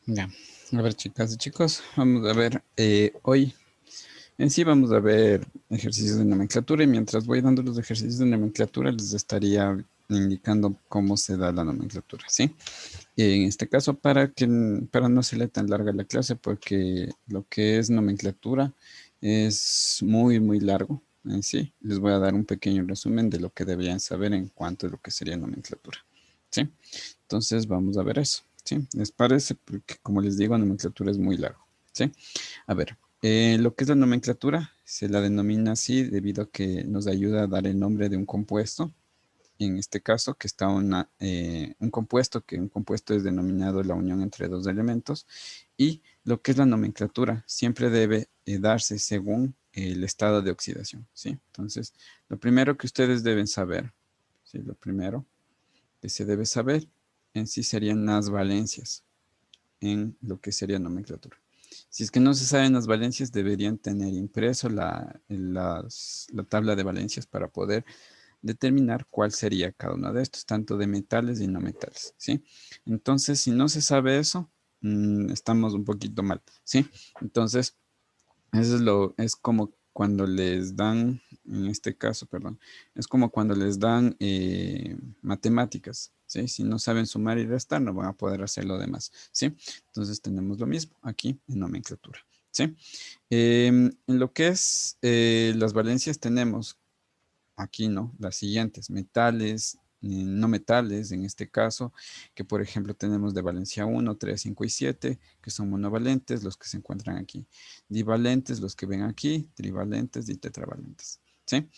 Ya, a ver chicas y chicos, vamos a ver hoy en sí vamos a ver ejercicios de nomenclatura y mientras voy dando los ejercicios de nomenclatura les estaría indicando cómo se da la nomenclatura, ¿sí? En este caso para no hacerle tan larga la clase porque lo que es nomenclatura es muy largo en sí. Les voy a dar un pequeño resumen de lo que deberían saber en cuanto a lo que sería nomenclatura, ¿sí? Entonces vamos a ver eso, ¿sí? ¿Les parece? Porque como les digo, nomenclatura es muy largo, ¿sí? A ver, lo que es la nomenclatura se la denomina así debido a que nos ayuda a dar el nombre de un compuesto. En este caso, que está un compuesto es denominado la unión entre dos elementos. Y lo que es la nomenclatura siempre debe darse según el estado de oxidación, ¿sí? Entonces, lo primero que ustedes deben saber, ¿sí? Lo primero que se debe saber en sí serían las valencias en lo que sería nomenclatura. Si es que no se saben las valencias, deberían tener impreso la tabla de valencias para poder determinar cuál sería cada uno de estos, tanto de metales y no metales, ¿sí? Entonces, si no se sabe eso, estamos un poquito mal, ¿sí? Entonces, es como cuando les dan, en este caso, perdón, es como cuando les dan matemáticas, ¿sí? Si no saben sumar y restar, no van a poder hacer lo demás, ¿sí? Entonces tenemos lo mismo aquí en nomenclatura, ¿sí? En lo que es las valencias tenemos aquí, ¿no? Las siguientes, metales, no metales, en este caso, que por ejemplo tenemos de valencia 1, 3, 5 y 7, que son monovalentes, los que se encuentran aquí. Divalentes, los que ven aquí, trivalentes y tetravalentes, ¿sí?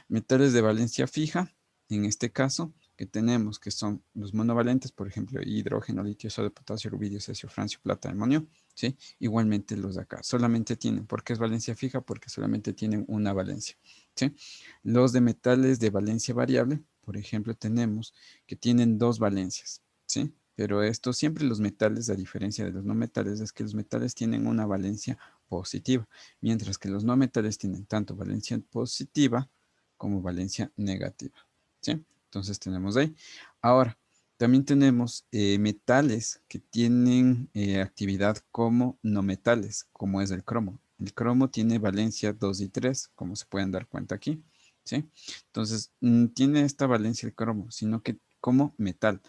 Metales de valencia fija, en este caso, que tenemos, que son los monovalentes, por ejemplo, hidrógeno, litio, sodio, potasio, rubidio, cesio, francio, plata, amonio, ¿sí? Igualmente los de acá, solamente tienen, ¿por qué es valencia fija? Porque solamente tienen una valencia, ¿sí? Los de metales de valencia variable, por ejemplo, tenemos que tienen dos valencias, ¿sí? Pero esto siempre los metales, a diferencia de los no metales, es que los metales tienen una valencia positiva, mientras que los no metales tienen tanto valencia positiva como valencia negativa, ¿sí? Entonces tenemos ahí. Ahora, también tenemos metales que tienen actividad como no metales, como es el cromo. El cromo tiene valencia 2 y 3, como se pueden dar cuenta aquí, ¿sí? Entonces, tiene esta valencia el cromo, sino que como metal.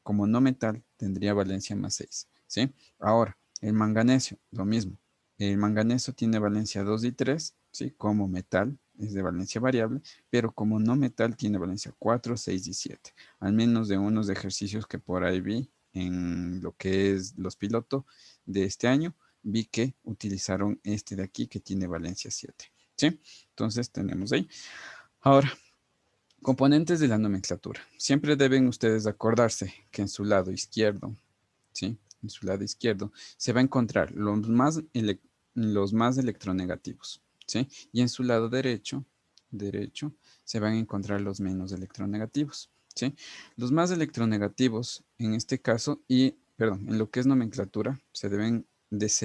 Como no metal, tendría valencia más 6, ¿sí? Ahora, el manganesio, lo mismo. El manganeso tiene valencia 2 y 3, ¿sí? Como metal, es de valencia variable, pero como no metal tiene valencia 4, 6 y 7. Al menos de unos ejercicios que por ahí vi en lo que es los pilotos de este año, vi que utilizaron este de aquí que tiene valencia 7, ¿sí? Entonces tenemos ahí. Ahora, componentes de la nomenclatura. Siempre deben ustedes acordarse que en su lado izquierdo, ¿sí? En su lado izquierdo se va a encontrar los más electronegativos, ¿sí? Y en su lado derecho, se van a encontrar los menos electronegativos, ¿sí? Los más electronegativos, en este caso, perdón, en lo que es nomenclatura, se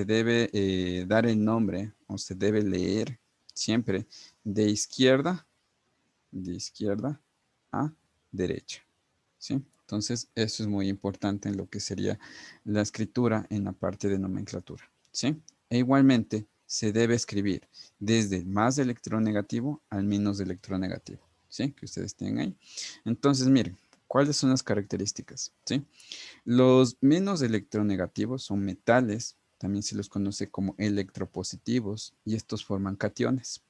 debe dar el nombre o se debe leer siempre de izquierda a derecha, ¿sí? Entonces, eso es muy importante en lo que sería la escritura en la parte de nomenclatura, ¿sí? E igualmente, se debe escribir desde el más electronegativo al menos electronegativo, ¿sí? Que ustedes tienen ahí. Entonces, miren, ¿cuáles son las características? ¿Sí? Los menos electronegativos son metales, también se los conoce como electropositivos, y estos forman cationes.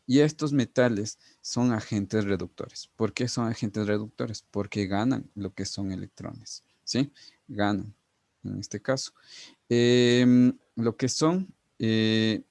Y estos metales son agentes reductores. ¿Por qué son agentes reductores? Porque ganan lo que son electrones, ¿sí? Ganan, en este caso. Lo que son, en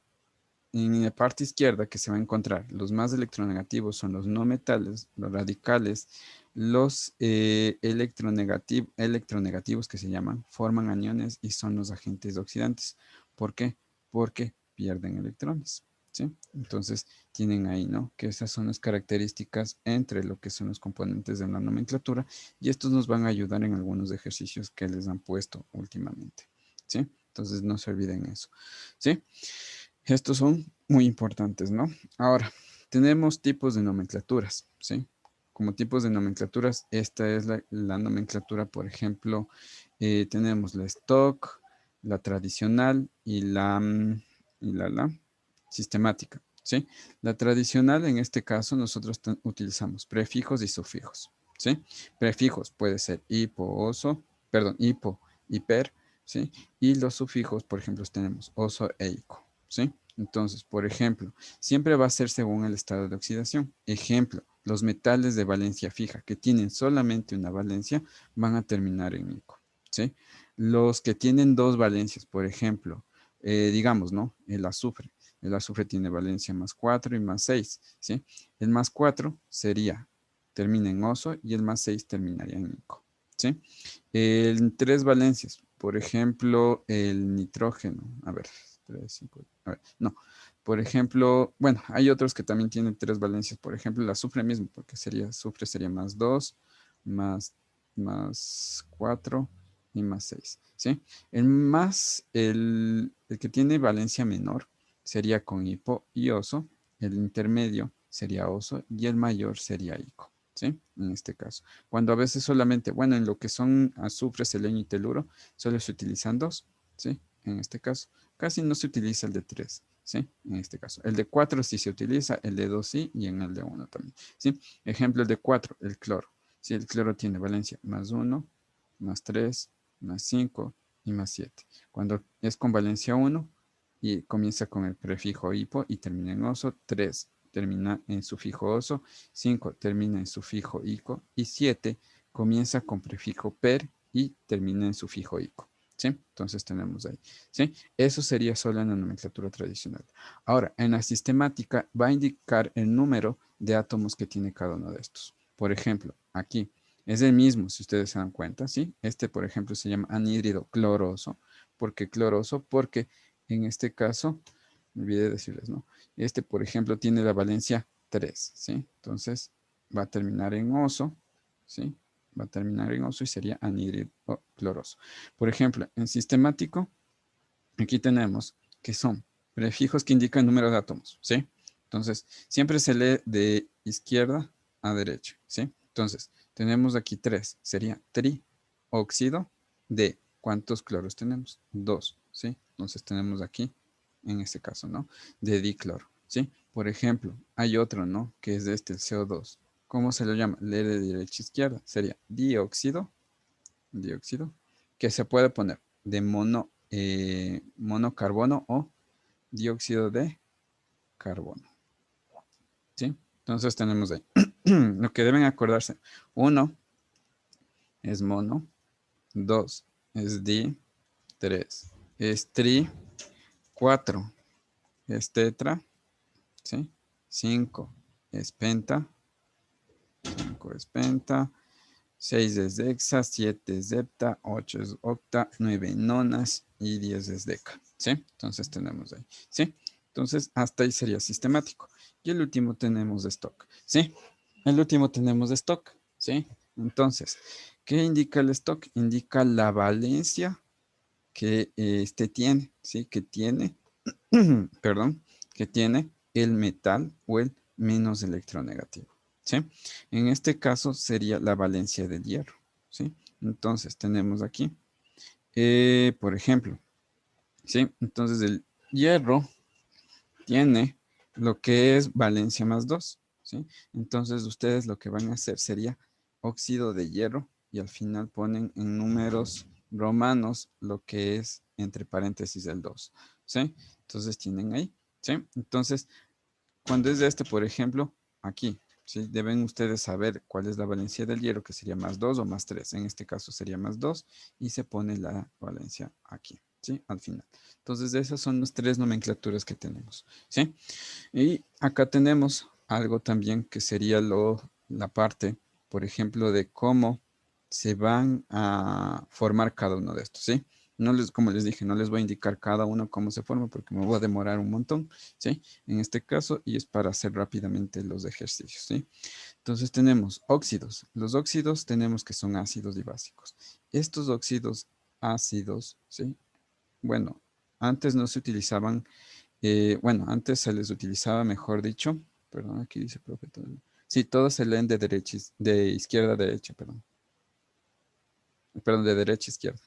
la parte izquierda que se va a encontrar, los más electronegativos son los no metales, los radicales, los electronegativos que se llaman, forman aniones y son los agentes oxidantes. ¿Por qué? Porque pierden electrones, ¿sí? Entonces tienen ahí, ¿no? Que esas son las características entre lo que son los componentes de la nomenclatura y estos nos van a ayudar en algunos ejercicios que les han puesto últimamente, ¿sí? Entonces no se olviden eso, ¿sí? Estos son muy importantes, ¿no? Ahora, tenemos tipos de nomenclaturas, ¿sí? Como tipos de nomenclaturas, esta es la nomenclatura, por ejemplo, tenemos la stock, la tradicional y la sistemática, ¿sí? La tradicional, en este caso, nosotros utilizamos prefijos y sufijos, ¿sí? Prefijos puede ser hipo, oso, perdón, hipo, hiper, ¿sí? Y los sufijos, por ejemplo, tenemos oso e ico, ¿sí? Entonces, por ejemplo, siempre va a ser según el estado de oxidación. Ejemplo, los metales de valencia fija que tienen solamente una valencia van a terminar en ico, ¿sí? Los que tienen dos valencias, por ejemplo, digamos, ¿no? El azufre. El azufre tiene valencia más 4 y más 6, ¿sí? El más 4 sería, termina en oso y el más 6 terminaría en ico, ¿sí? En tres valencias, por ejemplo, el nitrógeno, a ver, 3, 5, a ver, no, por ejemplo, bueno, hay otros que también tienen tres valencias, por ejemplo, el azufre mismo, porque sería, azufre sería más 2, más, más 4 y más 6, ¿sí? El que tiene valencia menor sería con hipo y oso, el intermedio sería oso y el mayor sería ico, ¿sí? En este caso. Cuando a veces solamente, bueno, en lo que son azufre, selenio y teluro, solo se utilizan dos, ¿sí? En este caso. Casi no se utiliza el de 3, ¿sí? En este caso. El de 4 sí se utiliza, el de 2 sí, y en el de 1 también, ¿sí? Ejemplo, el de 4, el cloro. Si el cloro tiene valencia más 1, más 3, más 5 y más 7. Cuando es con valencia 1 y comienza con el prefijo hipo y termina en oso, 3 termina en sufijo oso, 5 termina en sufijo ico y 7 comienza con prefijo per y termina en sufijo ico, ¿sí? Entonces tenemos ahí, ¿sí? Eso sería solo en la nomenclatura tradicional. Ahora, en la sistemática va a indicar el número de átomos que tiene cada uno de estos. Por ejemplo, aquí es el mismo, si ustedes se dan cuenta, ¿sí? Este, por ejemplo, se llama anhídrido cloroso. ¿Por qué cloroso? Porque en este caso, me olvidé decirles, ¿no? Este, por ejemplo, tiene la valencia 3, ¿sí? Entonces, va a terminar en oso, ¿sí? Va a terminar en oso y sería anhídrido cloroso. Por ejemplo, en sistemático, aquí tenemos que son prefijos que indican número de átomos, ¿sí? Entonces, siempre se lee de izquierda a derecha, ¿sí? Entonces, tenemos aquí 3, sería trióxido de, ¿cuántos cloros tenemos? 2, ¿sí? Entonces tenemos aquí, en este caso, ¿no? De dicloro, ¿sí? Por ejemplo, hay otro, ¿no? Que es este, el CO2. ¿Cómo se lo llama? Lee de derecha a izquierda. Sería dióxido, que se puede poner de monocarbono o dióxido de carbono, ¿sí? Entonces tenemos ahí. Lo que deben acordarse, 1 es mono, 2 es di, 3 es tri, 4 es tetra, ¿sí? 5 es penta, 5 es penta, 6 es dexa, 7 es hepta, 8 es octa, 9 nonas y 10 es deca, ¿sí? Entonces tenemos ahí, ¿sí? Entonces hasta ahí sería sistemático. Y el último tenemos de stock, ¿sí? El último tenemos de stock, ¿sí? Entonces, ¿qué indica el stock? Indica la valencia que este tiene, ¿sí? Que tiene, perdón, que tiene el metal o el menos electronegativo, ¿sí? En este caso sería la valencia del hierro, ¿sí? Entonces tenemos aquí, por ejemplo, ¿sí? Entonces el hierro tiene lo que es valencia más 2, ¿sí? Entonces ustedes lo que van a hacer sería óxido de hierro y al final ponen en números romanos lo que es entre paréntesis el 2, ¿sí? Entonces tienen ahí, ¿sí? Entonces, cuando es de este, por ejemplo, aquí, ¿sí? Deben ustedes saber cuál es la valencia del hierro, que sería más 2 o más 3. En este caso sería más 2 y se pone la valencia aquí, ¿sí? Al final. Entonces, esas son las tres nomenclaturas que tenemos, ¿sí? Y acá tenemos algo también que sería la parte, por ejemplo, de cómo se van a formar cada uno de estos, ¿sí? No les, como les dije, no les voy a indicar cada uno cómo se forma porque me voy a demorar un montón, ¿sí? En este caso, y es para hacer rápidamente los ejercicios, ¿sí? Entonces tenemos óxidos. Los óxidos tenemos que son ácidos y básicos. Estos óxidos ácidos, ¿sí? Bueno, antes no se utilizaban, bueno, antes se les utilizaba, mejor dicho, perdón, aquí dice profe. Sí, todos se leen de derecha, de izquierda a derecha, perdón. Perdón, de derecha a izquierda.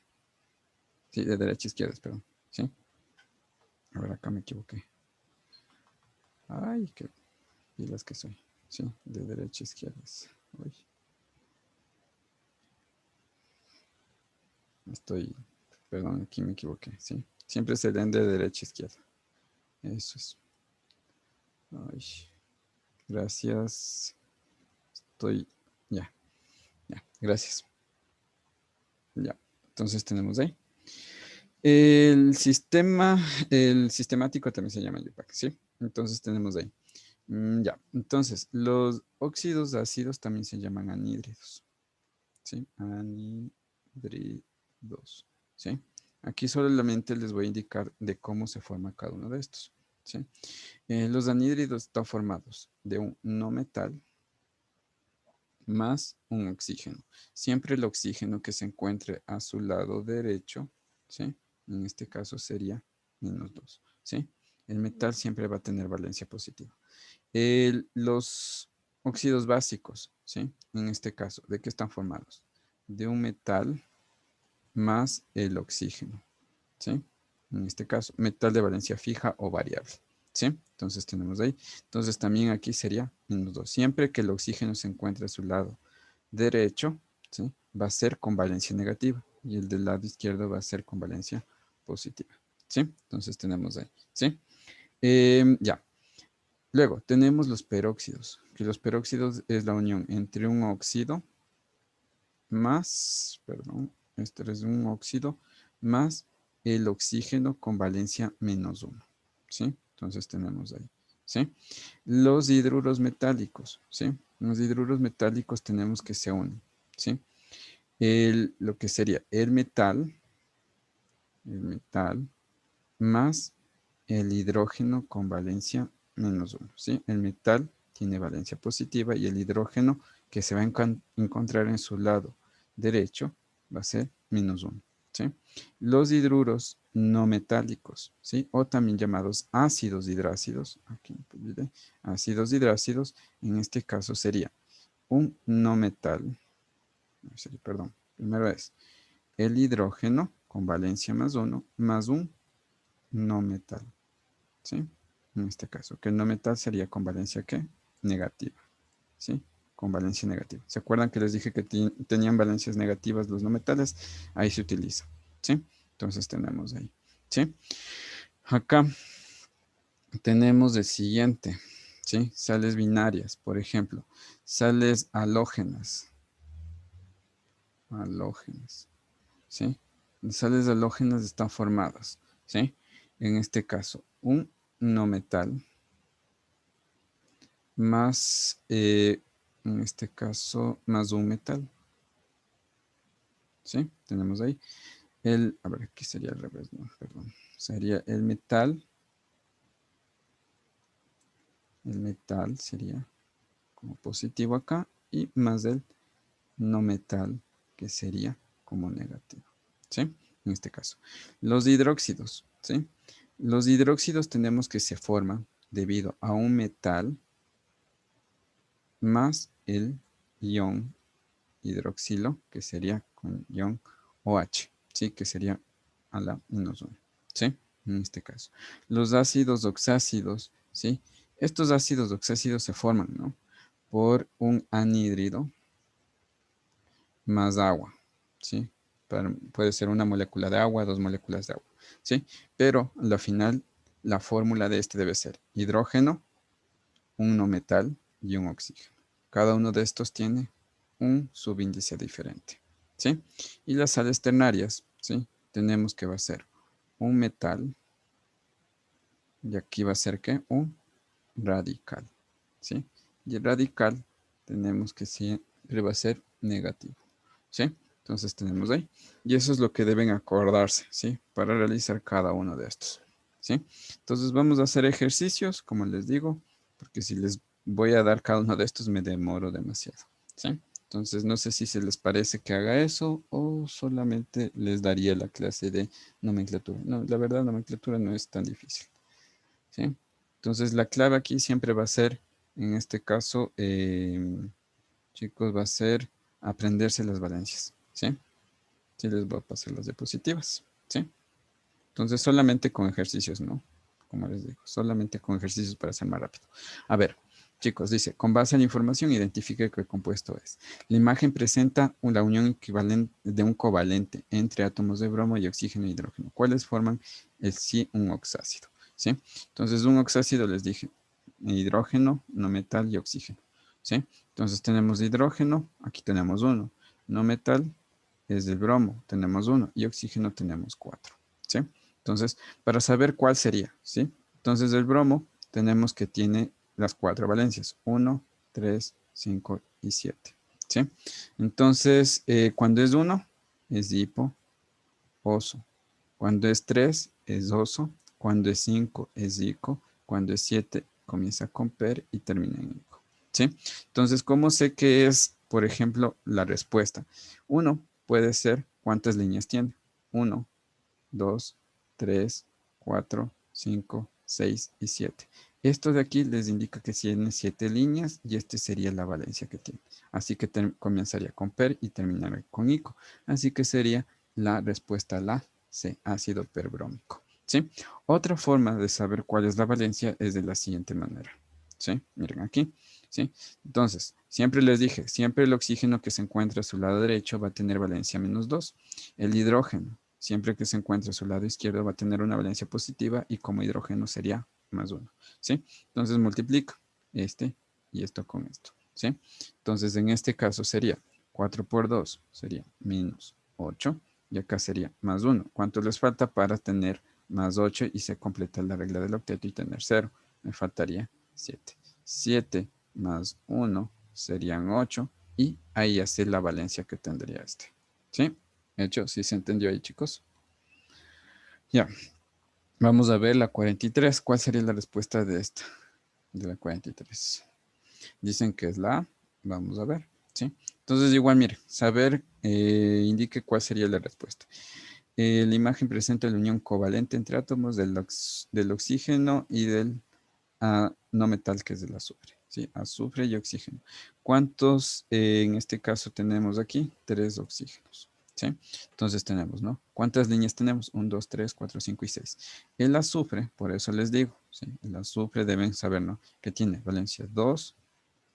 Sí, de derecha a izquierda, perdón. ¿Sí? A ver, acá me equivoqué. Ay, qué pilas que soy. Sí, de derecha a izquierda. Uy, estoy, perdón, aquí me equivoqué. Sí, siempre se leen de derecha a izquierda. Eso es. Ay, gracias. Estoy, ya, ya, gracias. Ya, entonces tenemos ahí. El sistemático también se llama UPAC, ¿sí? Entonces tenemos ahí. Ya, entonces los óxidos ácidos también se llaman anhídridos, ¿sí? Anhídridos, ¿sí? Aquí solamente les voy a indicar de cómo se forma cada uno de estos, ¿sí? Los anhídridos están formados de un no metal más un oxígeno. Siempre el oxígeno que se encuentre a su lado derecho, ¿sí? En este caso sería -2, ¿sí? El metal siempre va a tener valencia positiva. Los óxidos básicos, ¿sí? En este caso, ¿de qué están formados? De un metal más el oxígeno, ¿sí? En este caso, metal de valencia fija o variable, ¿sí? Entonces tenemos ahí. Entonces también aquí sería -2. Siempre que el oxígeno se encuentre a su lado derecho, ¿sí? Va a ser con valencia negativa y el del lado izquierdo va a ser con valencia positiva, ¿sí? Entonces tenemos ahí, ¿sí? Ya. Luego tenemos los peróxidos, que los peróxidos es la unión entre un óxido más, perdón, este es un óxido más el oxígeno con valencia -1, ¿sí? Entonces tenemos ahí, ¿sí? Los hidruros metálicos, ¿sí? Los hidruros metálicos tenemos que se unen, ¿sí? Lo que sería el metal más el hidrógeno con valencia -1, ¿sí? El metal tiene valencia positiva y el hidrógeno que se va a encontrar en su lado derecho va a ser -1, ¿sí? Los hidruros no metálicos, ¿sí? O también llamados ácidos hidrácidos, aquí ácidos hidrácidos, en este caso sería un no metal, perdón, primero es el hidrógeno con valencia +1 más un no metal, ¿sí? En este caso, que el no metal sería con valencia ¿qué? Negativa, ¿sí? Con valencia negativa. ¿Se acuerdan que les dije que tenían valencias negativas los no metales? Ahí se utiliza, ¿sí? Entonces tenemos ahí, ¿sí? Acá tenemos el siguiente, ¿sí? Sales binarias, por ejemplo, sales halógenas, ¿sí? Las sales halógenas están formadas, ¿sí? En este caso, un no metal más, en este caso, más un metal, ¿sí? Tenemos ahí a ver, aquí sería al revés, no, perdón. Sería el metal sería como positivo acá y más el no metal que sería como negativo, ¿sí? En este caso. Los hidróxidos, ¿sí? Los hidróxidos tenemos que se forman debido a un metal más el ion hidroxilo, que sería con ion OH, ¿sí? Que sería a la -1, ¿sí? En este caso. Los ácidos oxácidos, ¿sí? Estos ácidos oxácidos se forman, ¿no? Por un anhídrido más agua, ¿sí? Puede ser una molécula de agua, dos moléculas de agua, ¿sí? Pero al final, la fórmula de este debe ser hidrógeno, un no metal y un oxígeno. Cada uno de estos tiene un subíndice diferente, ¿sí? Y las sales ternarias, ¿sí? Tenemos que va a ser un metal y aquí va a ser ¿qué? Un radical, ¿sí? Y el radical tenemos que siempre va a ser negativo, ¿sí? Entonces tenemos ahí. Y eso es lo que deben acordarse, ¿sí? Para realizar cada uno de estos, ¿sí? Entonces vamos a hacer ejercicios, como les digo, porque si les voy a dar cada uno de estos me demoro demasiado, ¿sí? Entonces no sé si se les parece que haga eso o solamente les daría la clase de nomenclatura. No, la verdad, nomenclatura no es tan difícil, ¿sí? Entonces la clave aquí siempre va a ser, en este caso, chicos, va a ser aprenderse las valencias, ¿sí? Sí les voy a pasar las diapositivas. ¿sí? Entonces, solamente con ejercicios, ¿no? Como les digo, solamente con ejercicios para ser más rápido. A ver, chicos, dice, con base en la información, identifique qué compuesto es. La imagen presenta la unión equivalente de un covalente entre átomos de bromo y oxígeno e hidrógeno, ¿cuáles forman un oxácido? ¿Sí? Entonces, un oxácido, les dije, hidrógeno, no metal y oxígeno. ¿Sí? Entonces, tenemos hidrógeno, aquí tenemos uno. No metal es del bromo, tenemos uno. Y oxígeno tenemos 4. ¿Sí? Entonces, para saber cuál sería, ¿sí? Entonces, el bromo tenemos que tiene las 4 valencias, 1, 3, 5 y 7, ¿sí? Entonces, cuando es 1, es dipo, oso. Cuando es 3, es oso. Cuando es 5, es dico. Cuando es 7, comienza con per y termina en ico, ¿sí? Entonces, ¿cómo sé que es, por ejemplo, la respuesta? 1 puede ser, ¿cuántas líneas tiene? 1, 2, 3, 4, 5, 6 y 7. Esto de aquí les indica que tiene 7 líneas y este sería la valencia que tiene. Así que comenzaría con per y terminaría con ico. Así que sería la respuesta a la C, ácido perbrómico. ¿Sí? Otra forma de saber cuál es la valencia es de la siguiente manera. ¿Sí? Miren aquí. ¿Sí? Entonces, siempre les dije, siempre el oxígeno que se encuentra a su lado derecho va a tener valencia menos 2. El hidrógeno, siempre que se encuentre a su lado izquierdo, va a tener una valencia positiva y como hidrógeno sería más 1. ¿Sí? Entonces multiplico este y esto con esto. ¿Sí? Entonces en este caso sería 4 por 2, sería menos 8. Y acá sería más 1. ¿Cuánto les falta para tener más 8 y se completa la regla del octeto y tener 0? Me faltaría 7. 7 más 1 serían 8 y ahí hace la valencia que tendría este. ¿Sí? Hecho, ¿sí se entendió ahí, chicos? Ya, vamos a ver la 43. ¿Cuál sería la respuesta de esta? De la 43. Dicen que es la A. Vamos a ver, ¿sí? Entonces, igual, mire, saber indique cuál sería la respuesta. La imagen presenta la unión covalente entre átomos del oxígeno y del no metal, que es del azufre. ¿Sí? Azufre y oxígeno. ¿Cuántos en este caso tenemos aquí? 3 oxígenos. ¿Sí? Entonces tenemos, ¿no? ¿Cuántas líneas tenemos? 1, 2, 3, 4, 5 y 6. El azufre, por eso les digo, ¿sí? El azufre deben saber, ¿no? Que tiene valencia 2,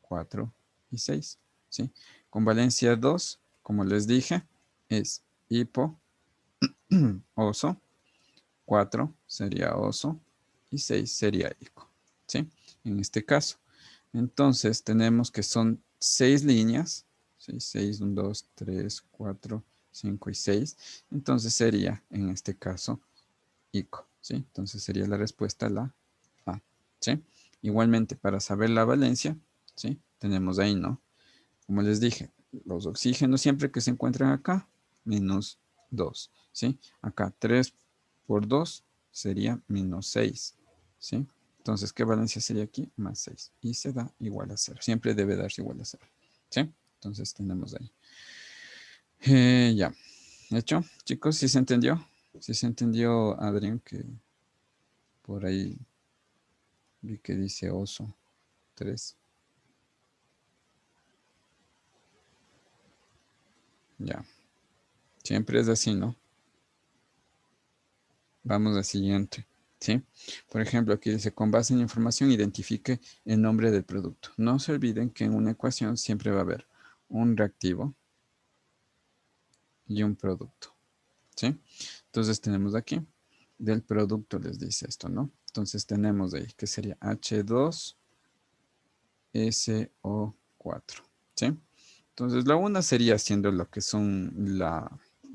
4 y 6. ¿Sí? Con valencia 2, como les dije, es hipo, oso, 4 sería oso y 6 sería ico. ¿Sí? En este caso. Entonces tenemos que son 6 líneas. 6, 1, 2, 3, 4, 5 y 6. Entonces sería, en este caso, ico. ¿Sí? Entonces sería la respuesta la A. ¿Sí? Igualmente, para saber la valencia, ¿sí? Tenemos ahí, ¿no? Como les dije, los oxígenos siempre que se encuentran acá, menos 2, ¿sí? Acá 3 por 2 sería menos 6, ¿sí? Entonces, ¿qué valencia sería aquí? Más 6. Y se da igual a 0. Siempre debe darse igual a 0, ¿sí? Entonces tenemos ahí. Ya. ¿Hecho? Chicos, ¿sí se entendió? ¿Sí se entendió, Adrián, que por ahí vi que dice oso 3? Ya. Siempre es así, ¿no? Vamos al siguiente, ¿sí? Por ejemplo, aquí dice, con base en la información, identifique el nombre del producto. No se olviden que en una ecuación siempre va a haber un reactivo y un producto, ¿sí? Entonces tenemos aquí, del producto les dice esto, ¿no? Entonces tenemos ahí, que sería H2SO4, ¿sí? Entonces la una sería haciendo lo que son la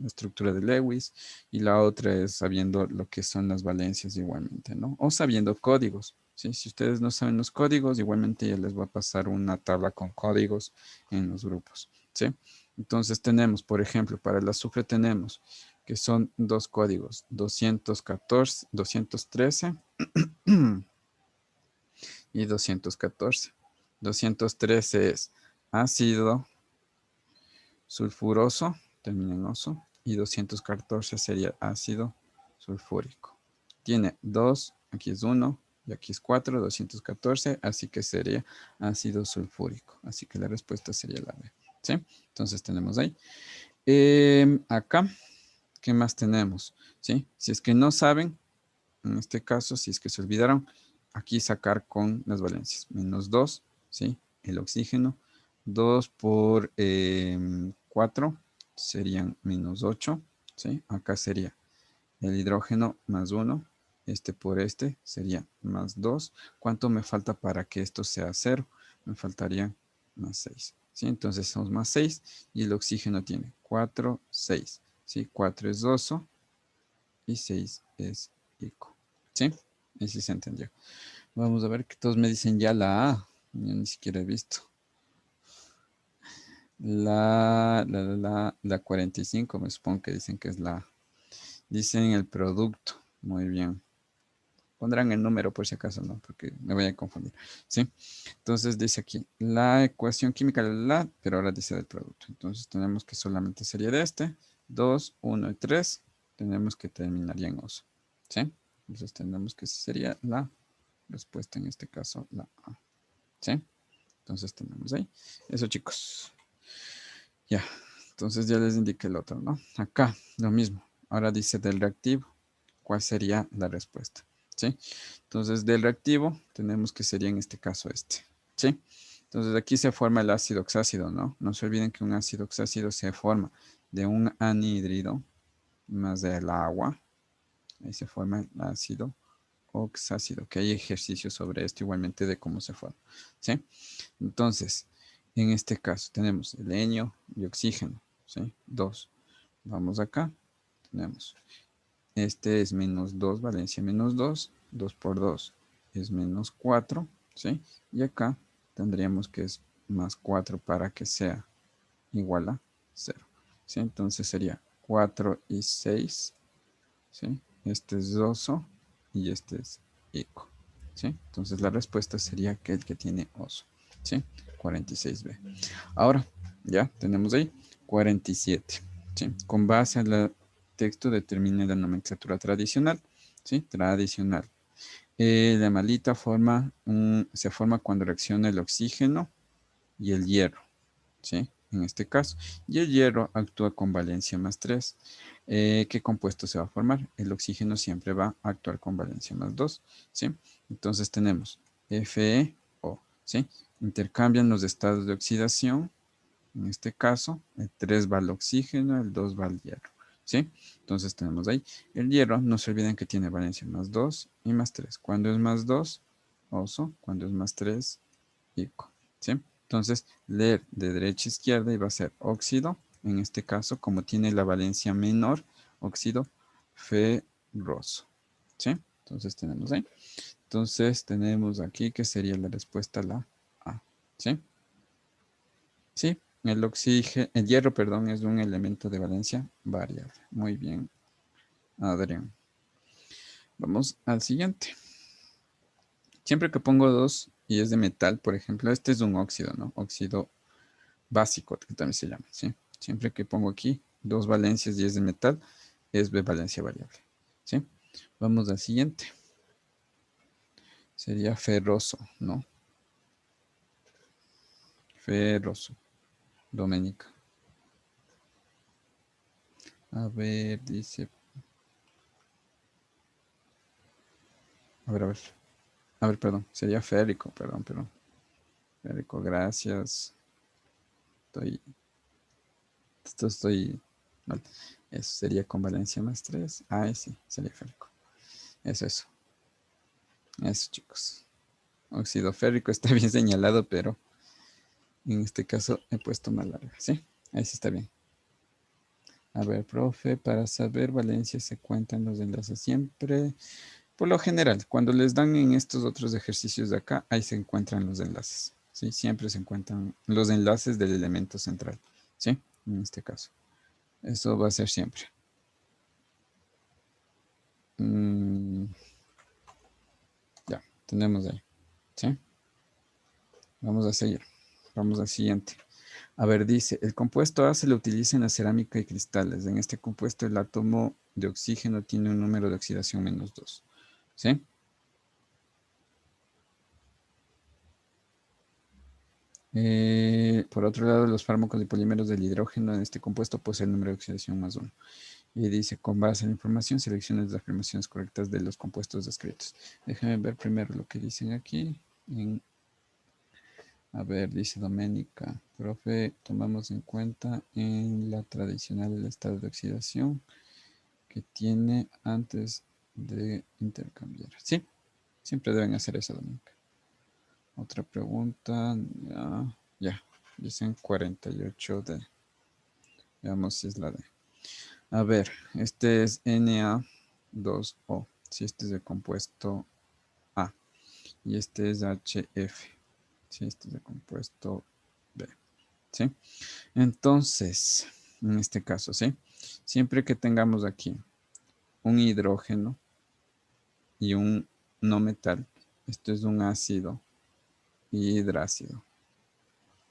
estructura de Lewis y la otra es sabiendo lo que son las valencias igualmente, ¿no? O sabiendo códigos, ¿sí? Si ustedes no saben los códigos, igualmente ya les voy a pasar una tabla con códigos en los grupos, ¿sí? Entonces tenemos, por ejemplo, para el azufre tenemos que son dos códigos, 214, 213 y 214. 213 es ácido sulfuroso, termina en oso, y 214 sería ácido sulfúrico. Tiene 2, aquí es 1, y aquí es 4, 214, así que sería ácido sulfúrico. Así que la respuesta sería la B. ¿Sí? Entonces tenemos ahí. Acá, ¿qué más tenemos? ¿sí? Si es que no saben, en este caso, si es que se olvidaron, aquí sacar con las valencias. Menos 2, ¿sí? El oxígeno. 2 por 4 serían menos 8, ¿sí? Acá sería el hidrógeno más 1. Este por este sería más 2. ¿Cuánto me falta para que esto sea 0? Me faltaría más 6. ¿Sí? Entonces somos más 6 y el oxígeno tiene 4, 6. ¿Sí? 4 es oso y 6 es ico. ¿Sí? Y sí se entendió. Vamos a ver que todos me dicen ya la A. Yo ni siquiera he visto. La 45 me supongo que dicen que es la A. Dicen el producto. Muy bien. Pondrán el número por si acaso, ¿no? Porque me voy a confundir. ¿Sí? Entonces dice aquí, la ecuación química, pero ahora dice del producto. Entonces tenemos que solamente sería de este. 2, 1 y 3. Tenemos que terminaría en oso. ¿Sí? Entonces tenemos que sería la respuesta, en este caso, la A. ¿Sí? Entonces tenemos ahí. Eso, chicos. Ya. Entonces ya les indiqué el otro, ¿no? Acá, lo mismo. Ahora dice del reactivo. ¿Cuál sería la respuesta? ¿Sí? Entonces, del reactivo tenemos que sería en este caso este. ¿Sí? Entonces, aquí se forma el ácido oxácido, ¿no? No se olviden que un ácido oxácido se forma de un anhídrido más del agua. Ahí se forma el ácido oxácido, que hay ejercicios sobre esto igualmente de cómo se forma. ¿Sí? Entonces, en este caso tenemos helenio y oxígeno. ¿Sí? 2. Vamos acá. Tenemos este es menos 2, valencia menos 2. 2 por 2 es menos 4, ¿sí? Y acá tendríamos que es más 4 para que sea igual a 0, ¿sí? Entonces sería 4 y 6, ¿sí? Este es oso y este es ico, ¿sí? Entonces la respuesta sería que el que tiene oso, ¿sí? 46B. Ahora, ya tenemos ahí 47, ¿sí? Con base al texto determine la nomenclatura tradicional, ¿sí? Tradicional. La malita se forma cuando reacciona el oxígeno y el hierro, ¿sí? En este caso. Y el hierro actúa con valencia más 3. ¿Qué compuesto se va a formar? El oxígeno siempre va a actuar con valencia más 2, ¿sí? Entonces tenemos FeO, ¿sí? Intercambian los estados de oxidación. En este caso, el 3 va al oxígeno, el 2 va al hierro, ¿sí? Entonces tenemos ahí. El hierro, no se olviden que tiene valencia más 2 y más 3. Cuando es más 2, oso. Cuando es más 3, ico, ¿sí? Entonces, leer de derecha a izquierda y va a ser óxido. En este caso, como tiene la valencia menor, óxido ferroso, ¿sí? Entonces tenemos ahí. Entonces tenemos aquí que sería la respuesta la A, ¿sí? Sí, el hierro, perdón, es un elemento de valencia variable. Muy bien, Adrián. Vamos al siguiente. Siempre que pongo 2 y es de metal, por ejemplo, este es un óxido, ¿no? Óxido básico, que también se llama, ¿sí? Siempre que pongo aquí 2 valencias y es de metal, es de valencia variable, ¿sí? Vamos al siguiente. Sería ferroso, ¿no? Ferroso. Doménica. A ver, dice. A ver, a ver. A ver, perdón. Sería férrico, perdón. Férrico, gracias. Estoy, estoy mal. Eso sería con valencia más 3. Ah, sí, sería férrico. Eso. Eso, chicos. Óxido férrico está bien señalado, pero en este caso he puesto más larga, ¿sí? Ahí sí está bien. A ver, profe, para saber valencia se cuentan los enlaces siempre. Por lo general, cuando les dan en estos otros ejercicios de acá, ahí se encuentran los enlaces, ¿sí? Siempre se encuentran los enlaces del elemento central, ¿sí? En este caso. Eso va a ser siempre. Mm, ya, tenemos ahí, ¿sí? Vamos a seguir. Vamos al siguiente. A ver, dice, el compuesto A se le utiliza en la cerámica y cristales. En este compuesto el átomo de oxígeno tiene un número de oxidación menos 2. ¿Sí? Por otro lado, los fármacos y polímeros del hidrógeno en este compuesto poseen el número de oxidación más 1. Y dice, con base en la información, seleccione las afirmaciones correctas de los compuestos descritos. Déjenme ver primero lo que dicen aquí. A ver, dice Doménica, profe, tomamos en cuenta en la tradicional el estado de oxidación que tiene antes de intercambiar. Sí, siempre deben hacer eso, Doménica. Otra pregunta, ya, dicen 48D. Veamos si es la D. A ver, este es Na2O, si este es de compuesto A, y este es HF, si este es de compuesto B, ¿sí? Entonces, en este caso, ¿sí? Siempre que tengamos aquí un hidrógeno y un no metal, esto es un ácido hidrácido,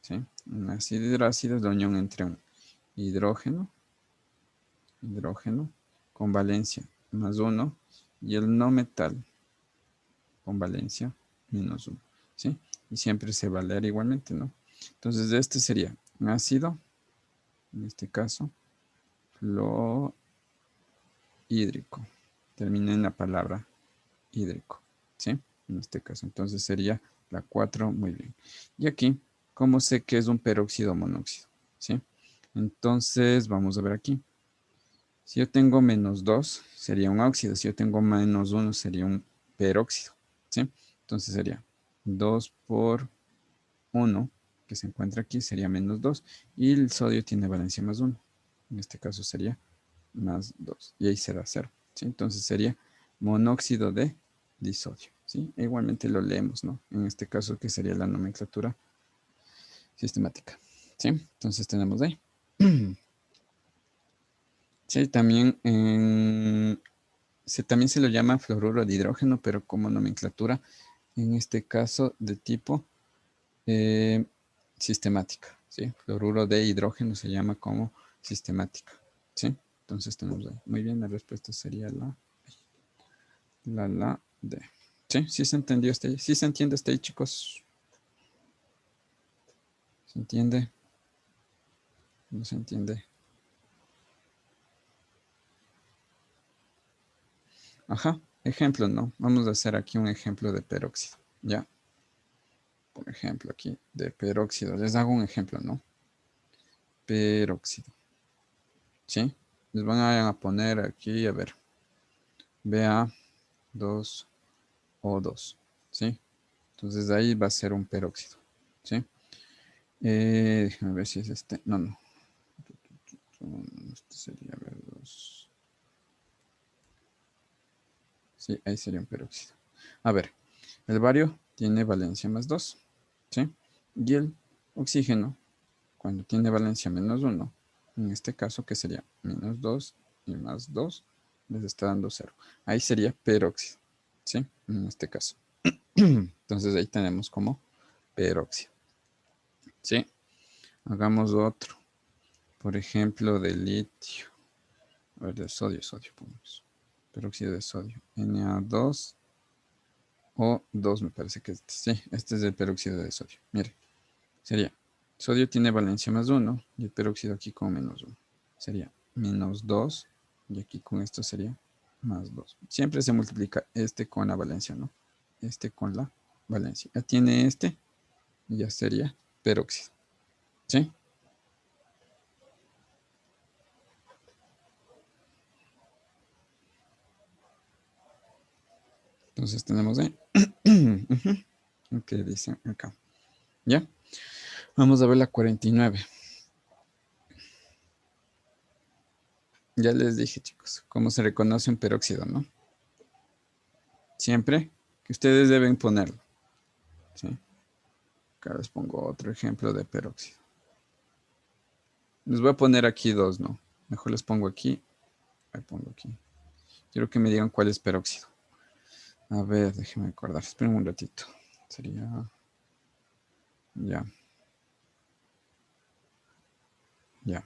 ¿sí? Un ácido hidrácido es la unión entre un hidrógeno con valencia más 1 y el no metal con valencia menos 1, ¿sí? Y siempre se va a leer igualmente, ¿no? Entonces, este sería un ácido, en este caso, fluorhídrico. Termina en la palabra hídrico, ¿sí? En este caso, entonces sería la 4, muy bien. Y aquí, ¿cómo sé que es un peróxido o monóxido? ¿Sí? Entonces, vamos a ver aquí. Si yo tengo menos 2, sería un óxido. Si yo tengo menos 1, sería un peróxido. ¿Sí? Entonces sería 2 por 1, que se encuentra aquí, sería menos 2. Y el sodio tiene valencia más 1. En este caso sería más 2. Y ahí será 0. ¿Sí? Entonces sería monóxido de disodio. ¿Sí? E igualmente lo leemos, ¿no? En este caso, que sería la nomenclatura sistemática. ¿Sí? Entonces tenemos ahí. Sí, también también se lo llama fluoruro de hidrógeno, pero como nomenclatura, en este caso de tipo eh, sistemática, ¿sí? Fluoruro de hidrógeno se llama como sistemática, ¿sí? Entonces tenemos ahí. Muy bien, la respuesta sería la D. ¿Sí? ¿Sí se entendió hasta ahí? ¿Sí se entiende hasta ahí, chicos? ¿Se entiende? ¿No se entiende? Ajá, ejemplo, ¿no? Vamos a hacer aquí un ejemplo de peróxido, ¿ya? Por ejemplo, aquí de peróxido. Les hago un ejemplo, ¿no? Peróxido. ¿Sí? Les van a poner aquí, a ver, Ba2O2. ¿Sí? Entonces ahí va a ser un peróxido. ¿Sí? Déjame ver si es este. No, no. Este sería B2. Sí, ahí sería un peróxido. A ver, el bario tiene valencia más 2. ¿Sí? Y el oxígeno, cuando tiene valencia menos 1, en este caso, que sería menos 2 y más 2, les está dando 0. Ahí sería peróxido, ¿sí? En este caso. Entonces ahí tenemos como peróxido, ¿sí? Hagamos otro. Por ejemplo, de litio. A ver, de sodio pongamos. Peróxido de sodio. Na2O2 me parece que sí, este es el peróxido de sodio. Mire, sería, sodio tiene valencia más 1 y el peróxido aquí con menos 1. Sería menos 2 y aquí con esto sería más 2. Siempre se multiplica este con la valencia, ¿no? Este con la valencia. Ya tiene este y ya sería peróxido. ¿Sí? Entonces tenemos ahí. ¿Qué dicen acá? ¿Ya? Vamos a ver la 49. Ya les dije, chicos, cómo se reconoce un peróxido, ¿no? Siempre que ustedes deben ponerlo. ¿Sí? Acá les pongo otro ejemplo de peróxido. Les voy a poner aquí dos, ¿no? Mejor les pongo aquí. Ahí pongo aquí. Quiero que me digan cuál es peróxido. A ver, déjenme acordar. Esperen un ratito. Sería... Ya. Ya.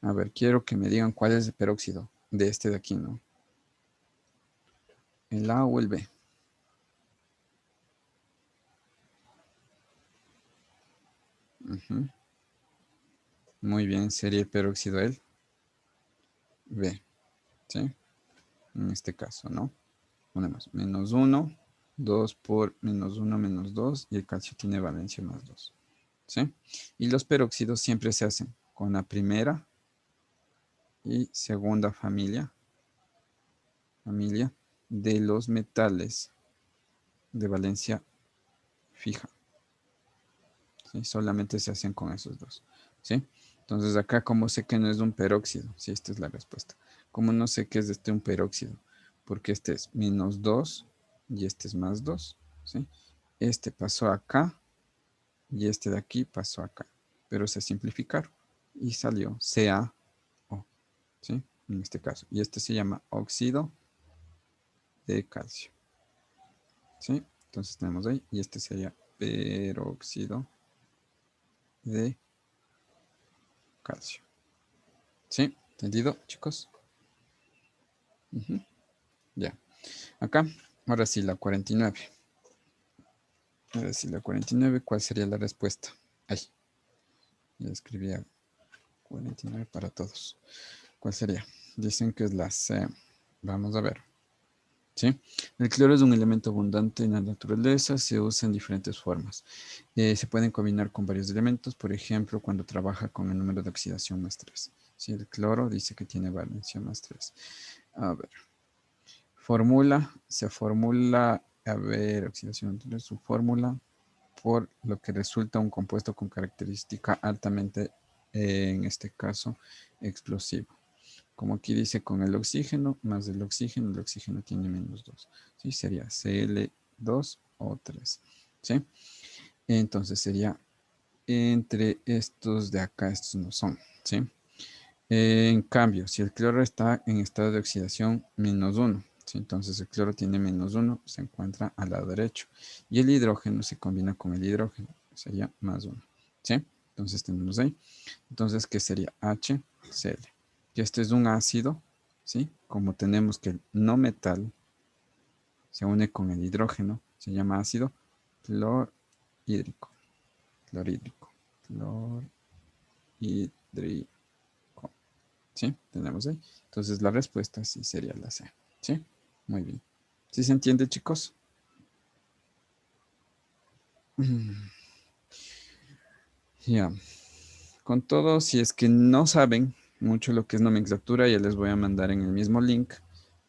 A ver, quiero que me digan cuál es el peróxido de este de aquí, ¿no? ¿El A o el B? Ujú. Muy bien, sería el peróxido el B, ¿sí? En este caso, ¿no? Ponemos menos 1, 2 por menos 1 menos 2 y el calcio tiene valencia más 2, ¿sí? Y los peróxidos siempre se hacen con la primera y segunda familia de los metales de valencia fija, ¿sí? Solamente se hacen con esos dos, ¿sí? Entonces acá, ¿cómo sé que no es un peróxido? Sí, esta es la respuesta. ¿Cómo no sé que es un peróxido? Porque este es menos 2 y este es más 2, ¿sí? Este pasó acá y este de aquí pasó acá, pero se simplificaron y salió CaO, ¿sí? En este caso. Y este se llama óxido de calcio, ¿sí? Entonces tenemos ahí, y este sería peróxido de calcio. ¿Sí? ¿Entendido, chicos? Ujú. Ya. Acá, ahora sí, la 49. Ahora sí, la 49, ¿cuál sería la respuesta? Ay, ya escribía 49 para todos. ¿Cuál sería? Dicen que es la C. Vamos a ver. ¿Sí? El cloro es un elemento abundante en la naturaleza, se usa en diferentes formas. Se pueden combinar con varios elementos, por ejemplo, cuando trabaja con el número de oxidación más 3. ¿Sí? El cloro dice que tiene valencia más 3. A ver, se formula, a ver, oxidación, su fórmula, por lo que resulta un compuesto con característica altamente, en este caso, explosivo. Como aquí dice con el oxígeno, más el oxígeno tiene menos 2. ¿Sí? Sería Cl2O3. ¿Sí? Entonces sería entre estos de acá, estos no son. ¿Sí? En cambio, si el cloro está en estado de oxidación menos 1, ¿sí? Entonces el cloro tiene menos 1, se encuentra al lado derecho. Y el hidrógeno se combina con el hidrógeno, sería más 1. ¿Sí? Entonces tenemos ahí. Entonces, ¿qué sería? HCl. Que este es un ácido, ¿sí? Como tenemos que el no metal se une con el hidrógeno, se llama ácido clorhídrico. Clorhídrico. Clorhídrico. ¿Sí? Tenemos ahí. Entonces la respuesta sí sería la C. ¿Sí? Muy bien. ¿Sí se entiende, chicos? Ya. Con todo, si es que no saben mucho lo que es nomenclatura, ya les voy a mandar en el mismo link.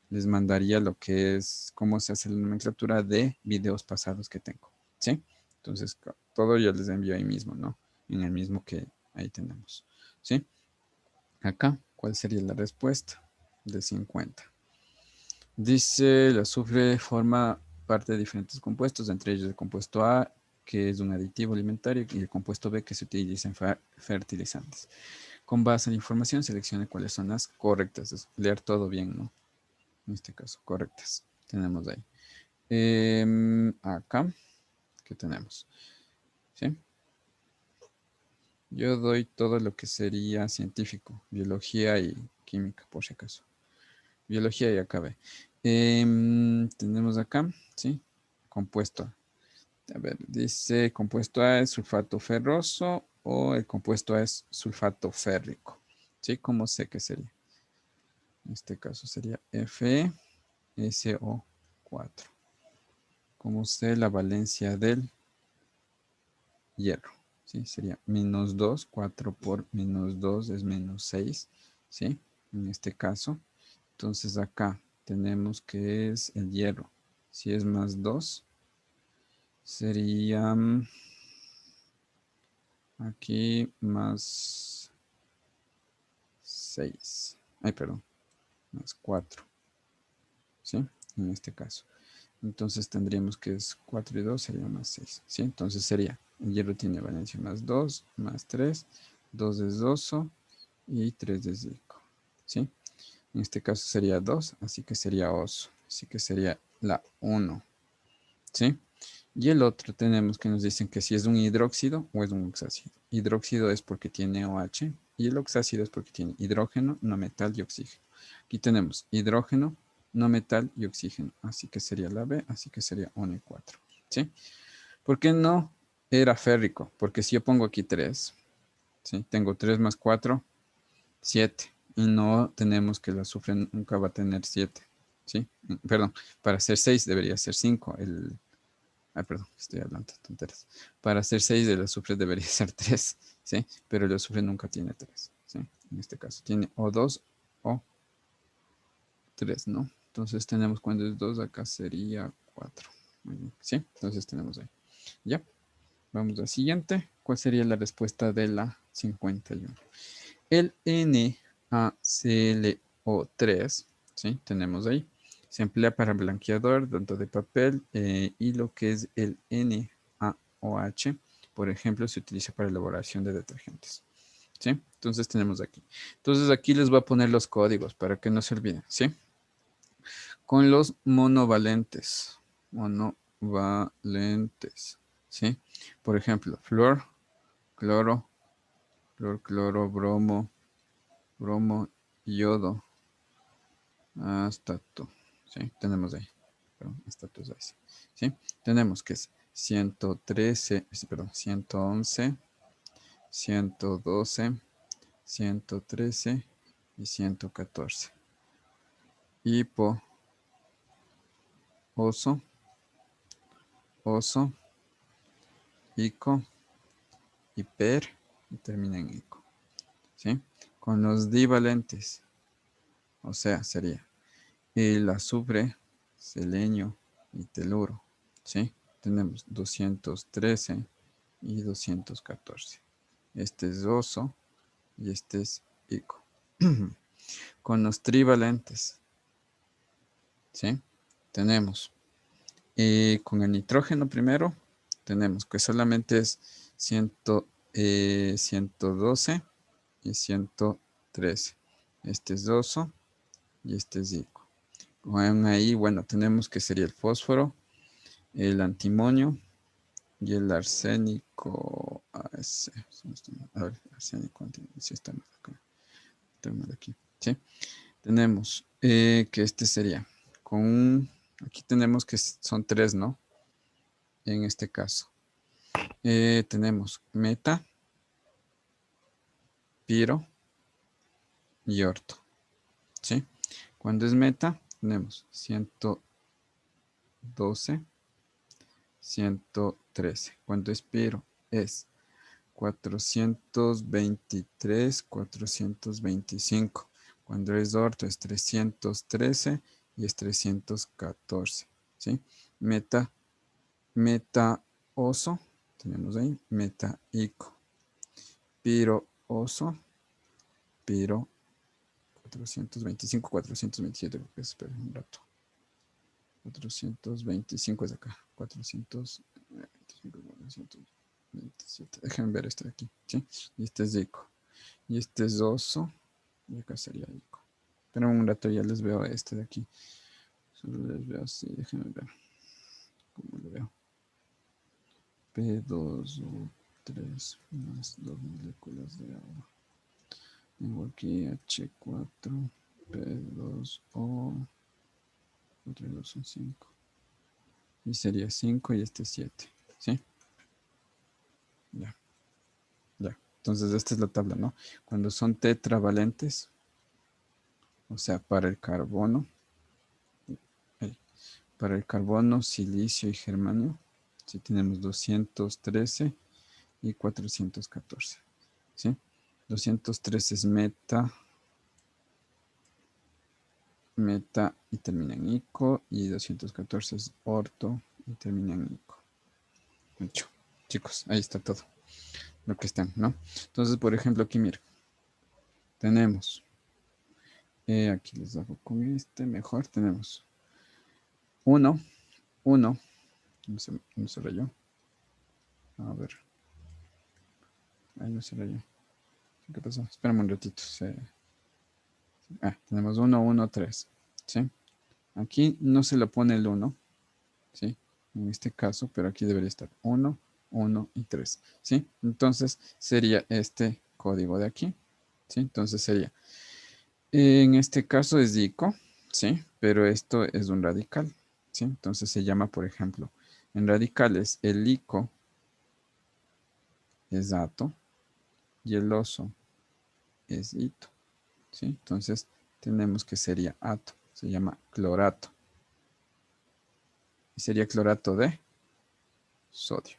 Les mandaría lo que es cómo se hace la nomenclatura de videos pasados que tengo. ¿Sí? Entonces, todo yo les envío ahí mismo, ¿no? En el mismo que ahí tenemos. ¿Sí? Acá, ¿cuál sería la respuesta? De 50. Dice, el azufre forma parte de diferentes compuestos, entre ellos el compuesto A, que es un aditivo alimentario, y el compuesto B, que se utiliza en fertilizantes. Con base en la información, seleccione cuáles son las correctas. Es leer todo bien, ¿no? En este caso, correctas. Tenemos ahí. Acá, ¿qué tenemos? ¿Sí? Yo doy todo lo que sería científico, biología y química, por si acaso. Biología y acabé. Tenemos acá, ¿sí? Compuesto. A ver, dice compuesto A es sulfato ferroso o el compuesto A es sulfato férrico. ¿Sí? ¿Cómo sé qué sería? En este caso sería FeSO4. ¿Cómo sé la valencia del hierro? ¿Sí? Sería menos 2, 4 por menos 2 es menos 6. ¿Sí? En este caso. Entonces acá tenemos que es el hierro. Si es más 2, sería aquí más 6. Ay, perdón, más 4. ¿Sí? En este caso. Entonces tendríamos que es 4 y 2 sería más 6. ¿Sí? Entonces sería, el hierro tiene valencia más 2, más 3, 2 es oso y 3 es zinco. ¿Sí? En este caso sería 2, así que sería oso. Así que sería la 1. ¿Sí? Y el otro tenemos que nos dicen que si es un hidróxido o es un oxácido. Hidróxido es porque tiene OH y el oxácido es porque tiene hidrógeno, no metal y oxígeno. Aquí tenemos hidrógeno, no metal y oxígeno. Así que sería la B, así que sería 1 y 4. ¿Sí? ¿Por qué no? era férrico, porque si yo pongo aquí 3, ¿sí? Tengo 3 más 4, 7. Y no tenemos que el azufre nunca va a tener 7, ¿sí? Perdón, para ser 6 debería ser 5. Ay, perdón, estoy hablando de tonteras. Para ser 6 el azufre debería ser 3, ¿sí? Pero el azufre nunca tiene 3, ¿sí? En este caso tiene o 2 o 3, ¿no? Entonces tenemos cuando es 2, acá sería 4. Muy bien, ¿sí? Entonces tenemos ahí. Ya, vamos al siguiente. ¿Cuál sería la respuesta de la 51? El NaClO3, ¿sí? Tenemos ahí. Se emplea para blanqueador, tanto de papel, y lo que es el NaOH, por ejemplo, se utiliza para elaboración de detergentes, ¿sí? Entonces tenemos aquí. Entonces aquí les voy a poner los códigos para que no se olviden, ¿sí? Con los monovalentes, ¿sí? Por ejemplo, flor, cloro, cloro, bromo, yodo, hasta tú, ¿sí? Tenemos ahí, perdón, hasta tú, ¿sí? Tenemos que es 113, perdón, 111, 112, 113 y 114. Hipo, oso, ico, hiper y termina en ico, ¿sí? Con los divalentes, o sea, sería el azufre, selenio y teluro, ¿sí? Tenemos 213 y 214. Este es oso y este es ico. Con los trivalentes, ¿sí? Tenemos con el nitrógeno primero, tenemos que solamente es 112 y 113. Este es oso y este es ico. Con ahí, bueno, tenemos que sería el fósforo, el antimonio y el arsénico. A ver, arsénico, sí está mal acá. Está mal aquí. ¿Sí? Tenemos que este sería aquí tenemos que son 3, ¿no? En este caso. Tenemos meta, piro y orto. ¿Sí? Cuando es meta, tenemos 112, 113. Cuando es piro, es 423, 425. Cuando es orto es 313 y es 314. ¿Sí? Meta oso, tenemos ahí, meta ico. Piro oso, piro 425, 427, creo que es, espera un rato. 425 es acá, 425, 427. Déjenme ver este de aquí, ¿sí? Y este es ico. Y este es oso. Y acá sería ico. Pero un rato ya les veo este de aquí. Solo les veo así, déjenme ver cómo lo veo. P2O3 más 2 moléculas de agua. Tengo aquí H4, P2O, otros dos son 5. Y sería 5 y este 7. ¿Sí? Ya, ya. Entonces esta es la tabla, ¿no? Cuando son tetravalentes, o sea, para el carbono, silicio y germanio, sí tenemos 213 y 414. ¿Sí? 213 es meta y termina en ico, y 214 es orto y termina en ico. Mucho. Chicos, ahí está todo lo que están, ¿no? Entonces, por ejemplo, aquí miren, tenemos, aquí les hago con este mejor, tenemos 1, 1, no se rayó. A ver, ahí no se rayó. ¿Qué pasó? Espérame un ratito. Tenemos 1, 1, 3, ¿sí? Aquí no se le pone el 1, ¿sí? En este caso, pero aquí debería estar 1, 1 y 3, ¿sí? Entonces sería este código de aquí, ¿sí? Entonces sería, en este caso es dico, ¿sí? Pero esto es un radical, ¿sí? Entonces se llama, por ejemplo, en radicales el ico es ato y el oso es ito, ¿sí? Entonces tenemos que sería ato, se llama clorato. Y sería clorato de sodio,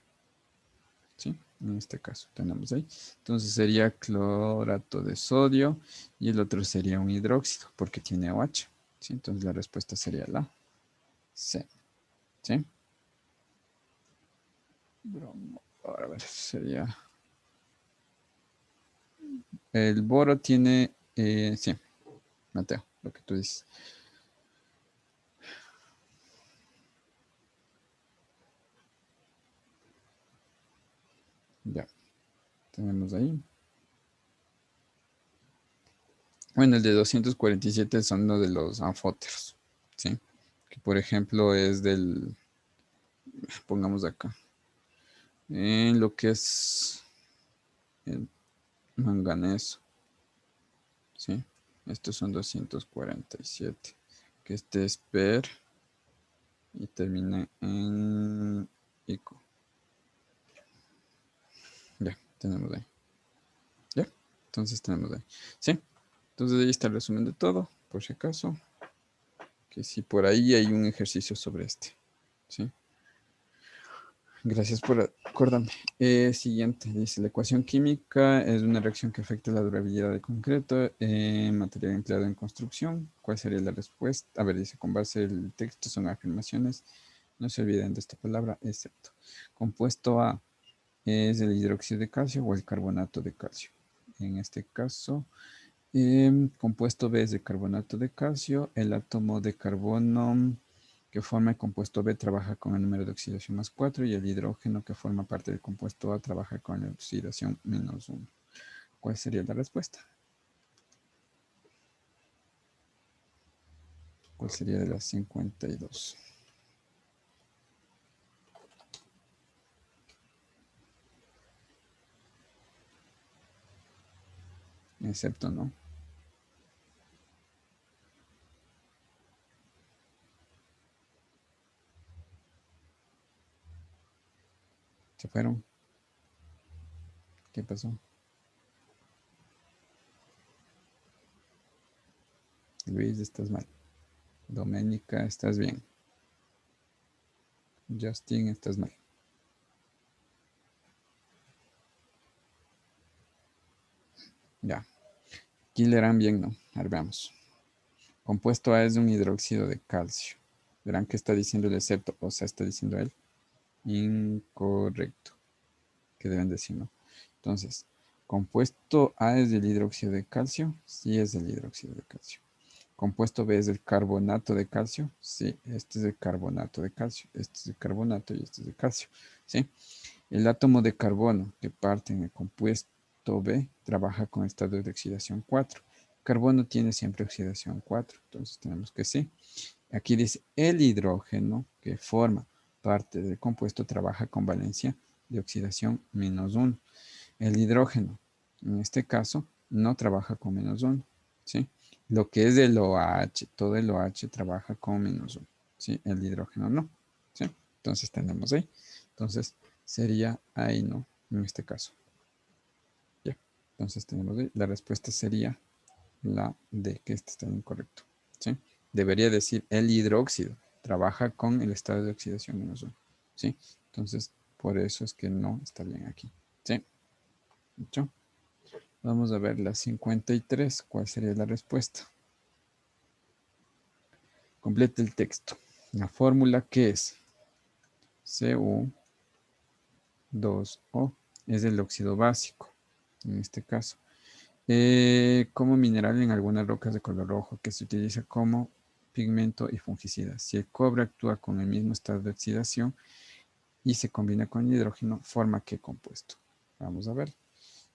¿sí? En este caso tenemos ahí. Entonces sería clorato de sodio y el otro sería un hidróxido porque tiene OH, ¿sí? Entonces la respuesta sería la C, ¿sí? Ahora a ver, sería... El boro tiene... sí, Mateo, lo que tú dices. Ya, tenemos ahí. Bueno, el de 247 son uno de los anfóteros, ¿sí? Que por ejemplo es del, pongamos acá, en lo que es el manganeso, ¿sí? Estos son 247. Que este es per y termina en ico. Ya, tenemos ahí. Ya, entonces tenemos ahí. ¿Sí? Entonces ahí está el resumen de todo, por si acaso. Que si por ahí hay un ejercicio sobre este, ¿sí? Gracias por acordarme. Siguiente, dice, la ecuación química es una reacción que afecta la durabilidad del concreto en material empleado en construcción. ¿Cuál sería la respuesta? A ver, dice, con base en el texto son afirmaciones. No se olviden de esta palabra, excepto. Compuesto A es el hidróxido de calcio o el carbonato de calcio. En este caso, compuesto B es de carbonato de calcio. El átomo de carbono que forma el compuesto B trabaja con el número de oxidación más 4 y el hidrógeno que forma parte del compuesto A trabaja con la oxidación menos 1. ¿Cuál sería la respuesta? ¿Cuál sería de las 52? Excepto, ¿no? ¿Se fueron? ¿Qué pasó? Luis, estás mal. Doménica, estás bien. Justin, estás mal. Ya. Aquí leerán bien, ¿no? A ver, veamos. Compuesto A es un hidróxido de calcio. Verán que está diciendo el excepto, o sea, está diciendo él. Incorrecto. Que deben decir, ¿no? Entonces, compuesto A es del hidróxido de calcio. Sí, es del hidróxido de calcio. Compuesto B es del carbonato de calcio. Sí, este es el carbonato de calcio. Este es el carbonato y este es el calcio. ¿Sí? El átomo de carbono que parte en el compuesto B trabaja con estado de oxidación 4. Carbono tiene siempre oxidación 4, entonces tenemos que sí. Aquí dice el hidrógeno que forma parte del compuesto trabaja con valencia de oxidación -1. El hidrógeno, en este caso, no trabaja con -1, ¿sí? Lo que es del OH, todo el OH trabaja con -1, ¿sí? El hidrógeno no, ¿sí? Entonces tenemos ahí. Entonces sería ahí, ¿no? En este caso. Ya. Entonces tenemos ahí. La respuesta sería la D, que este está incorrecto, ¿sí? Debería decir el hidróxido. Trabaja con el estado de oxidación -1, ¿sí? Entonces, por eso es que no está bien aquí, ¿sí? ¿Hecho? Vamos a ver la 53. ¿Cuál sería la respuesta? Complete el texto. La fórmula que es Cu2O es el óxido básico, en este caso. Como mineral en algunas rocas de color rojo que se utiliza como pigmento y fungicida. Si el cobre actúa con el mismo estado de oxidación y se combina con el hidrógeno, ¿forma qué compuesto? Vamos a ver.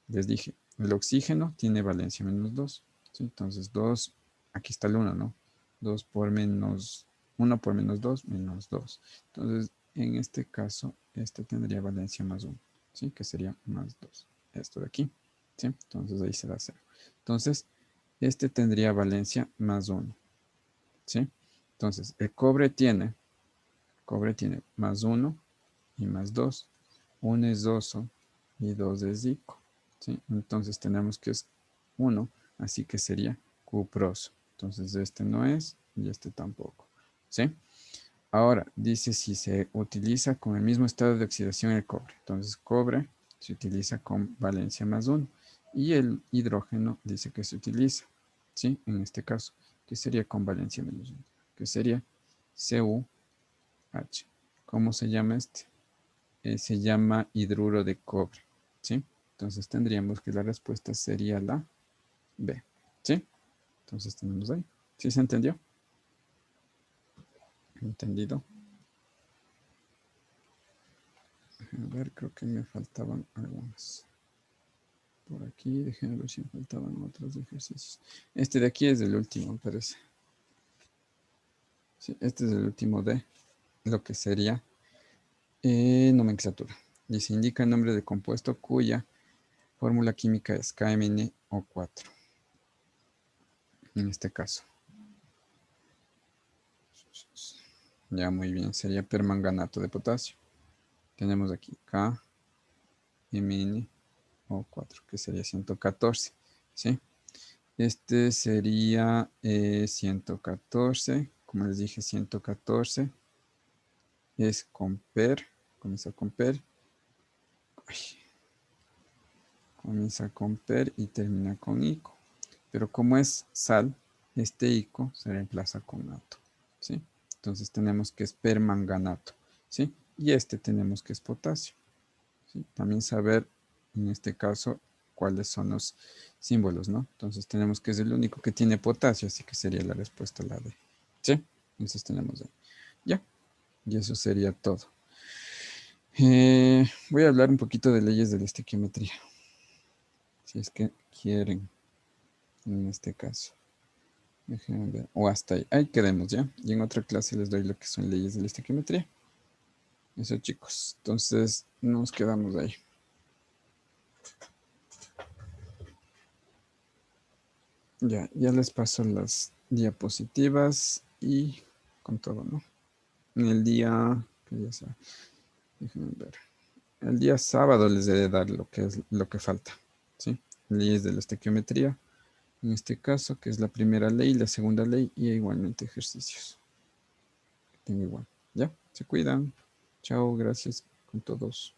Les dije, el oxígeno tiene valencia -2, ¿sí? Entonces 2, aquí está el 1, ¿no? 2 por menos, 1 por -2, -2. Entonces, en este caso, este tendría valencia +1, ¿sí? Que sería +2. Esto de aquí, ¿sí? Entonces ahí será 0. Entonces, este tendría valencia +1, ¿sí? Entonces, el cobre tiene +1 y +2. 1 es 2, y 2 es ico, ¿sí? Entonces tenemos que es 1, así que sería cuproso. Entonces este no es y este tampoco, ¿sí? Ahora, dice si se utiliza con el mismo estado de oxidación el cobre. Entonces cobre se utiliza con valencia más 1 y el hidrógeno dice que se utiliza, ¿sí? En este caso, que sería con valencia menos 1, que sería CuH. ¿Cómo se llama este? Se llama hidruro de cobre, ¿sí? Entonces tendríamos que la respuesta sería la B, ¿sí? Entonces tenemos ahí. ¿Sí se entendió? ¿Entendido? A ver, creo que me faltaban algunas. Por aquí, déjenme ver si me faltaban otros ejercicios. Este de aquí es el último, me parece. Sí, este es el último de lo que sería nomenclatura. Y se indica el nombre de compuesto cuya fórmula química es KMnO4. En este caso. Ya muy bien, sería permanganato de potasio. Tenemos aquí KMnO4, que sería 114, ¿sí? Este sería 114, como les dije, 114 es con PER, comienza con PER, comienza con PER y termina con ICO. Pero como es sal, este ICO se reemplaza con nato, ¿sí? Entonces tenemos que es permanganato, ¿sí? Y este tenemos que es potasio, ¿sí? También saber, en este caso, cuáles son los símbolos, ¿no? Entonces tenemos que es el único que tiene potasio, así que sería la respuesta la D, ¿sí? Entonces tenemos ahí. Ya, y eso sería todo. Voy a hablar un poquito de leyes de la estequiometría, si es que quieren, en este caso. Déjenme ver. O hasta ahí. Ahí quedemos, ¿ya? Y en otra clase les doy lo que son leyes de la estequiometría. Eso, chicos. Entonces, nos quedamos ahí. Ya les paso las diapositivas y con todo, ¿no? En el día, que ya sea, déjenme ver. El día sábado les he de dar lo que es lo que falta, ¿sí? Leyes de la estequiometría, en este caso, que es la primera ley, la segunda ley y igualmente ejercicios. Que tengo igual, ¿ya? Se cuidan. Chao, gracias con todos.